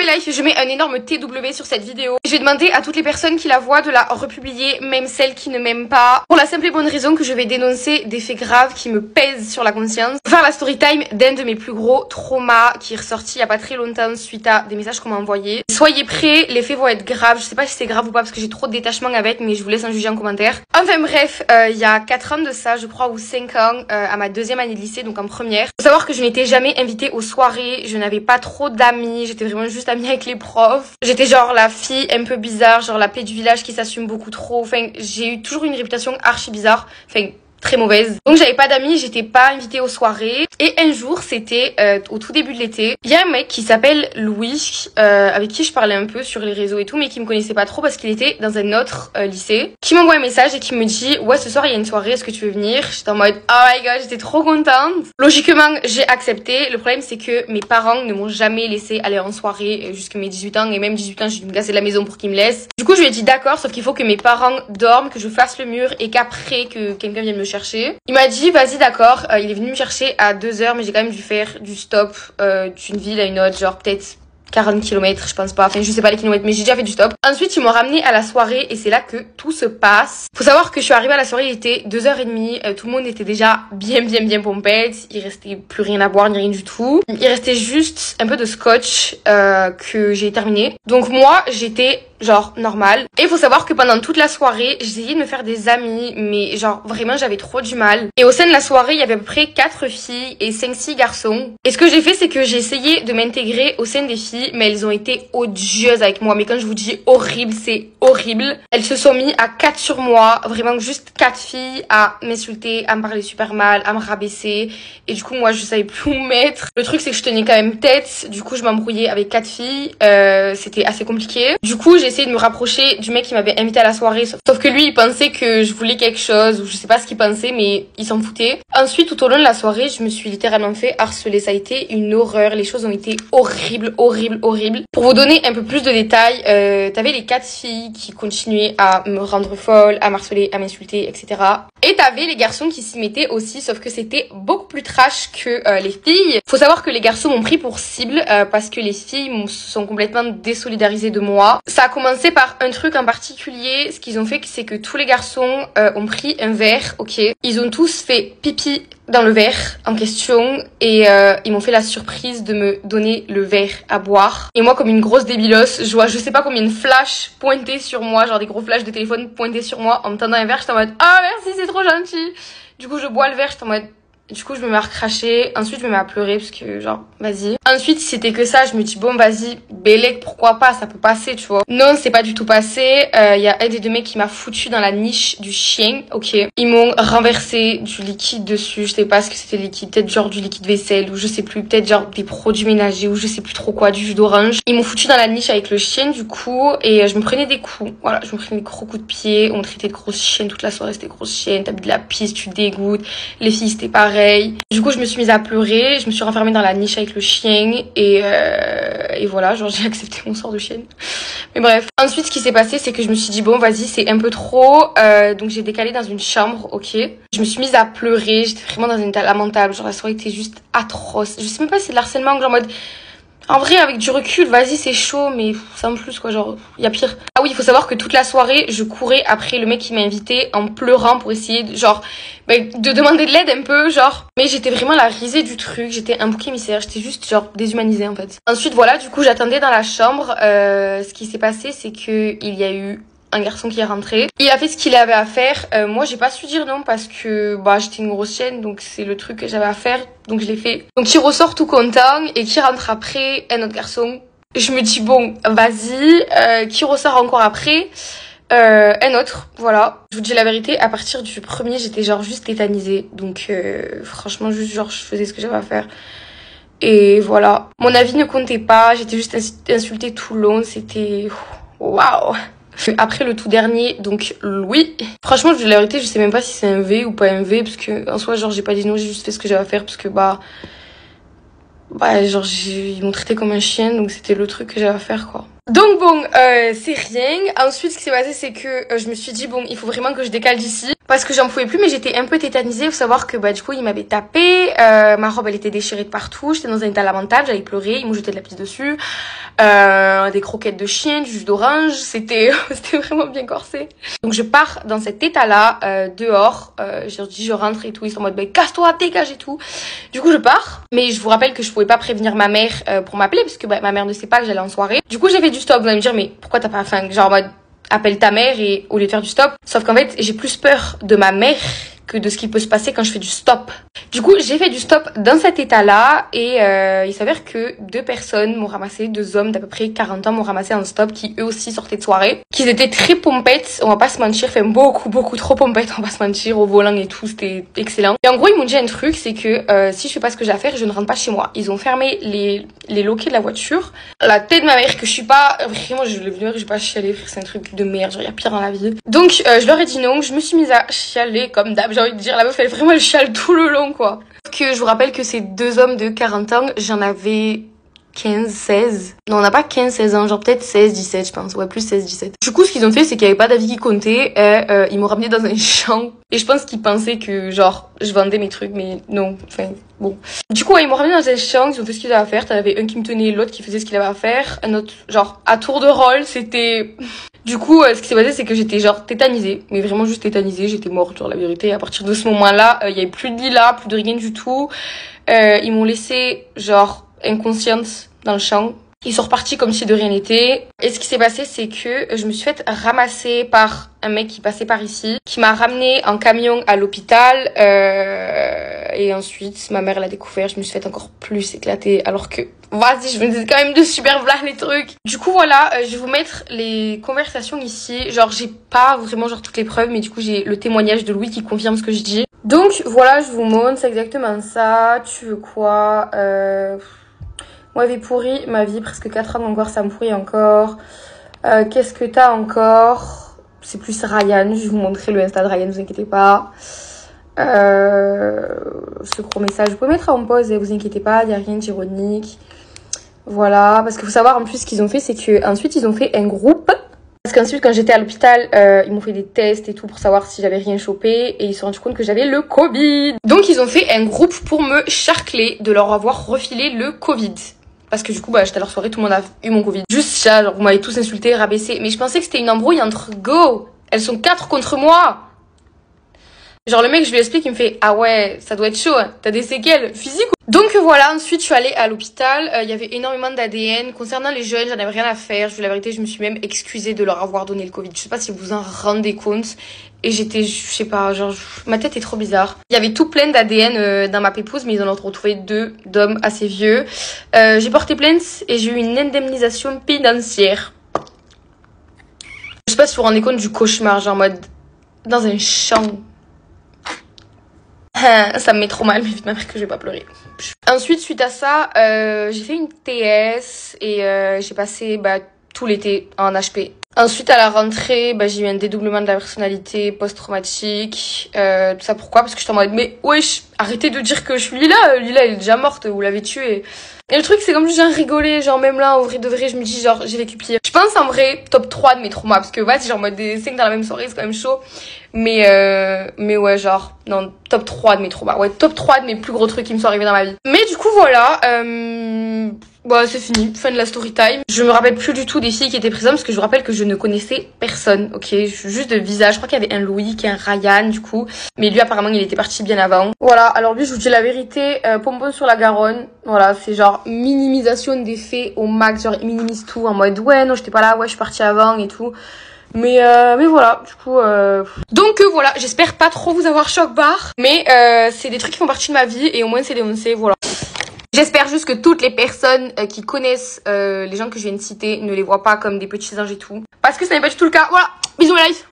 mes lives, je mets un énorme TW sur cette vidéo. Je vais demander à toutes les personnes qui la voient de la republier, même celles qui ne m'aiment pas, pour la simple et bonne raison que je vais dénoncer des faits graves qui me pèsent sur la conscience. Faire la story time d'un de mes plus gros traumas qui est ressorti il y a pas très longtemps suite à des messages qu'on m'a envoyés. Soyez prêts, les faits vont être graves. Je sais pas si c'est grave ou pas parce que j'ai trop de détachement avec, mais je vous laisse en juger en commentaire. Enfin bref, il y a 4 ans de ça, je crois, ou 5 ans, à ma 2e année de lycée, donc en première. Faut savoir que je n'étais jamais invitée aux soirées, je n'avais pas trop d'amis, j'étais vraiment juste amie avec les profs. J'étais genre la fille un peu bizarre, genre la paix du village qui s'assume beaucoup trop. Enfin, j'ai eu toujours une réputation archi bizarre. Enfin, très mauvaise. Donc j'avais pas d'amis, j'étais pas invitée aux soirées. Et un jour, c'était au tout début de l'été, il y a un mec qui s'appelle Louis, avec qui je parlais un peu sur les réseaux et tout, mais qui me connaissait pas trop parce qu'il était dans un autre lycée, qui m'envoie un message et qui me dit « Ouais, ce soir il y a une soirée, est-ce que tu veux venir ?» J'étais en mode « Oh my god », j'étais trop contente. Logiquement, j'ai accepté. Le problème, c'est que mes parents ne m'ont jamais laissé aller en soirée jusqu'à mes 18 ans, et même 18 ans, j'ai dû me casser de la maison pour qu'ils me laissent. Du coup, je lui ai dit d'accord, sauf qu'il faut que mes parents dorment, que je fasse le mur et qu'après que quelqu'un vienne me chercher. Il m'a dit vas-y d'accord, il est venu me chercher à 2h, mais j'ai quand même dû faire du stop d'une ville à une autre, genre peut-être 40 km, je pense pas, enfin je sais pas les kilomètres, mais j'ai déjà fait du stop. Ensuite ils m'ont ramené à la soirée et c'est là que tout se passe. Faut savoir que je suis arrivée à la soirée, il était 2h30, tout le monde était déjà bien pompette, il restait plus rien à boire ni rien du tout. Il restait juste un peu de scotch que j'ai terminé. Donc moi j'étais genre normal. Et il faut savoir que pendant toute la soirée, j'essayais de me faire des amis, mais genre vraiment j'avais trop du mal. Et au sein de la soirée, il y avait à peu près 4 filles et 5-6 garçons. Et ce que j'ai fait, c'est que j'ai essayé de m'intégrer au sein des filles, mais elles ont été odieuses avec moi. Mais quand je vous dis horrible, c'est horrible. Elles se sont mis à 4 sur moi, vraiment juste 4 filles à m'insulter, à me parler super mal, à me rabaisser. Et du coup, moi, je savais plus où me mettre. Le truc, c'est que je tenais quand même tête. Du coup, je m'embrouillais avec 4 filles. C'était assez compliqué. Du coup, j'ai essayé de me rapprocher du mec qui m'avait invité à la soirée, sauf que lui il pensait que je voulais quelque chose, ou je sais pas ce qu'il pensait, mais il s'en foutait. Ensuite tout au long de la soirée je me suis littéralement fait harceler, ça a été une horreur, les choses ont été horribles. Pour vous donner un peu plus de détails, t'avais les 4 filles qui continuaient à me rendre folle, à m'harceler, à m'insulter, etc. Et t'avais les garçons qui s'y mettaient aussi, sauf que c'était beaucoup plus trash que les filles. Faut savoir que les garçons m'ont pris pour cible parce que les filles se sont complètement désolidarisées de moi. Ça a commencé par un truc en particulier. Ce qu'ils ont fait, c'est que tous les garçons ont pris un verre, ok. Ils ont tous fait pipi dans le verre en question et ils m'ont fait la surprise de me donner le verre à boire. Et moi, comme une grosse débilos, je vois je sais pas combien de flashs pointés sur moi, genre des gros flashs de téléphone pointés sur moi en me tendant un verre. J'étais en mode ah merci, c'est trop gentil. Du coup je bois le verre, j'étais en mode. Du coup, je me mets à recracher. Ensuite, je me mets à pleurer parce que, genre, vas-y. Ensuite, si c'était que ça, je me dis, bon, vas-y, Bélec, pourquoi pas, ça peut passer, tu vois. Non, c'est pas du tout passé. Il y a un des 2 mecs qui m'a foutu dans la niche du chien, ok. Ils m'ont renversé du liquide dessus. Je sais pas ce que c'était le liquide. Peut-être genre du liquide vaisselle ou je sais plus. Peut-être genre des produits ménagers ou je sais plus trop quoi, du jus d'orange. Ils m'ont foutu dans la niche avec le chien, du coup. Et je me prenais des coups. Voilà, je me prenais des gros coups de pied. On me traitait de grosse chienne toute la soirée. C'était grosse chienne. T'as bu de la pisse, tu dégoûtes. Les filles, c'était pareil. Du coup je me suis mise à pleurer, je me suis renfermée dans la niche avec le chien et voilà, genre j'ai accepté mon sort de chienne. Mais bref, ensuite ce qui s'est passé c'est que je me suis dit bon vas-y c'est un peu trop, donc j'ai décalé dans une chambre, ok. Je me suis mise à pleurer, j'étais vraiment dans un état lamentable, genre la soirée était juste atroce. Je sais même pas si c'est de l'harcèlement, genre en mode... En vrai, avec du recul, vas-y, c'est chaud, mais sans plus, quoi, genre, y a pire. Ah oui, il faut savoir que toute la soirée, je courais après le mec qui m'a invité en pleurant pour essayer, genre, de demander de l'aide un peu, genre. Mais j'étais vraiment la risée du truc, j'étais un bouc émissaire, j'étais juste, genre, déshumanisée, en fait. Ensuite, voilà, du coup, j'attendais dans la chambre. Ce qui s'est passé, c'est que il y a eu un garçon qui est rentré. Il a fait ce qu'il avait à faire. Moi, j'ai pas su dire non parce que bah j'étais une grosse chienne, donc c'est le truc que j'avais à faire, donc je l'ai fait. Donc il ressort tout content et qui rentre après un autre garçon. Je me dis bon, vas-y. Qui ressort encore après un autre, voilà. Je vous dis la vérité, à partir du premier, j'étais genre juste tétanisée. Donc franchement, juste genre je faisais ce que j'avais à faire. Et voilà. Mon avis ne comptait pas, j'étais juste insultée tout le long, c'était waouh. Après le tout dernier, donc Louis. Franchement, je dis la vérité, je sais même pas si c'est un V ou pas un V, parce que en soi, genre j'ai pas dit non, j'ai juste fait ce que j'avais à faire, parce que bah bah genre ils m'ont traité comme un chien, donc c'était le truc que j'avais à faire quoi. Donc bon, c'est rien. Ensuite, ce qui s'est passé, c'est que je me suis dit, bon, il faut vraiment que je décale d'ici. Parce que j'en pouvais plus, mais j'étais un peu tétanisée. Faut savoir que, bah, du coup, il m'avait tapé. Ma robe, elle était déchirée de partout. J'étais dans un état lamentable, j'avais pleuré. Ils m'ont jeté de la pisse dessus. Des croquettes de chien, du jus d'orange. C'était vraiment bien corsé. Donc, je pars dans cet état-là, dehors. Je leur dis, je rentre et tout. Ils sont en mode, bah, casse-toi, dégage et tout. Du coup, je pars. Mais je vous rappelle que je pouvais pas prévenir ma mère pour m'appeler, parce que, bah, ma mère ne sait pas que j'allais en soirée. Du coup, j'ai fait du stop. Vous allez me dire, mais pourquoi t'as pas fait genre en mode appelle ta mère et au lieu de faire du stop. Sauf qu'en fait, j'ai plus peur de ma mère que de ce qui peut se passer quand je fais du stop. Du coup, j'ai fait du stop dans cet état-là et il s'avère que 2 personnes m'ont ramassé, 2 hommes d'à peu près 40 ans m'ont ramassé en stop qui eux aussi sortaient de soirée. Qu'ils étaient très pompettes, on va pas se mentir, enfin beaucoup trop pompettes, on va pas se mentir, au volant et tout, c'était excellent. Et en gros, ils m'ont dit un truc, c'est que si je fais pas ce que j'ai à faire, je ne rentre pas chez moi. Ils ont fermé les loquets de la voiture. La tête de ma mère que je suis pas, vraiment je vais pas chialer, c'est un truc de merde, genre y a pire dans la vie. Donc je leur ai dit non, je me suis mise à chialer comme d'hab, j'ai envie de dire, la meuf elle vraiment elle chiale tout le long quoi. Que je vous rappelle que ces 2 hommes de 40 ans, j'en avais 15, 16. Non, on n'a pas 15, 16 ans, genre peut-être 16, 17 je pense, ouais plus 16, 17. Du coup ce qu'ils ont fait c'est qu'il y avait pas d'avis qui comptait et ils m'ont ramené dans un champ. Et je pense qu'ils pensaient que genre je vendais mes trucs mais non, enfin bon. Du coup ouais, ils m'ont ramené dans un champ, ils ont fait ce qu'ils avaient à faire, t'en avais un qui me tenait, l'autre qui faisait ce qu'il avait à faire, un autre genre à tour de rôle, c'était... Du coup, ce qui s'est passé, c'est que j'étais genre tétanisée, mais vraiment juste tétanisée, j'étais morte, genre la vérité. Et à partir de ce moment-là, il y avait plus de lilas, plus de rien du tout. Ils m'ont laissé genre inconsciente dans le champ. Ils sont repartis comme si de rien n'était. Et ce qui s'est passé, c'est que je me suis fait ramasser par un mec qui passait par ici, qui m'a ramené en camion à l'hôpital. Et ensuite, ma mère l'a découvert, je me suis fait encore plus éclater, alors que... Vas-y, je me disais quand même de super blagues les trucs. Du coup voilà, je vais vous mettre les conversations ici. Genre j'ai pas vraiment genre toutes les preuves, mais du coup j'ai le témoignage de Louis qui confirme ce que je dis. Donc voilà, je vous montre, c'est exactement ça. Tu veux quoi? Moi vie pourrie, ma vie presque 4 ans encore, ça me pourrit encore. Qu'est-ce que t'as encore? C'est plus Ryan, je vais vous montrer le Insta de Ryan, ne vous inquiétez pas. Ce gros message, vous pouvez mettre en pause, vous inquiétez pas, il n'y a rien d'ironique. Voilà, parce qu'il faut savoir en plus ce qu'ils ont fait, c'est que ensuite ils ont fait un groupe. Parce qu'ensuite quand j'étais à l'hôpital, ils m'ont fait des tests et tout pour savoir si j'avais rien chopé et ils se sont rendus compte que j'avais le Covid. Donc ils ont fait un groupe pour me charcler de leur avoir refilé le Covid. Parce que du coup, bah, j'étais à leur soirée, tout le monde a eu mon Covid. Juste ça, genre vous m'avez tous insulté, rabaissé. Mais je pensais que c'était une embrouille entre go. Elles sont 4 contre moi. Genre le mec, je lui explique, il me fait « Ah ouais, ça doit être chaud, hein. T'as des séquelles physiques ?» Donc voilà, ensuite je suis allée à l'hôpital, il y avait énormément d'ADN. Concernant les jeunes, j'en avais rien à faire, je vous la vérité, je me suis même excusée de leur avoir donné le Covid. Je sais pas si vous vous en rendez compte. Et j'étais, je sais pas, genre, ma tête est trop bizarre. Il y avait tout plein d'ADN dans ma pépouze, mais ils en ont retrouvé 2 d'hommes assez vieux. J'ai porté plainte et j'ai eu une indemnisation financière. Je sais pas si vous vous rendez compte du cauchemar, genre en mode, dans un champ. Ça me met trop mal, mais vite ma mère que je vais pas pleurer. Ensuite, suite à ça, j'ai fait une TS et j'ai passé tout l'été en HP. Ensuite, à la rentrée, j'ai eu un dédoublement de la personnalité post-traumatique. Tout ça pourquoi? Parce que j'étais en mode, mais wesh, arrêtez de dire que je suis Lila. Lila, elle est déjà morte, vous l'avez tuée. Et le truc, c'est comme j'ai rigolé, genre même là, en vrai de vrai, je me dis, genre, j'ai vécu pire. Je pense en vrai, top 3 de mes traumas, parce que vas-y, genre, en mode des 5 dans la même soirée, c'est quand même chaud. Mais ouais, genre, non, top 3 de mes traumas. Ouais, top 3 de mes plus gros trucs qui me sont arrivés dans ma vie. Mais du coup, voilà, c'est fini, fin de la story time. Je me rappelle plus du tout des filles qui étaient présentes, parce que je vous rappelle que je ne connaissais personne, ok? Juste de visage. Je crois qu'il y avait un Louis, un Ryan, du coup. Mais lui, apparemment, il était parti bien avant. Voilà, alors lui, je vous dis la vérité, pompon sur la Garonne. Voilà, c'est genre minimisation des faits au max, genre il minimise tout en mode ouais, non, j'étais pas là, ouais, je suis partie avant et tout. Mais voilà, du coup... Donc voilà, j'espère pas trop vous avoir choc-barre. Mais c'est des trucs qui font partie de ma vie et au moins c'est dénoncé, voilà. J'espère juste que toutes les personnes qui connaissent les gens que je viens de citer ne les voient pas comme des petits anges et tout. Parce que ce n'est pas du tout le cas. Voilà, bisous les lives.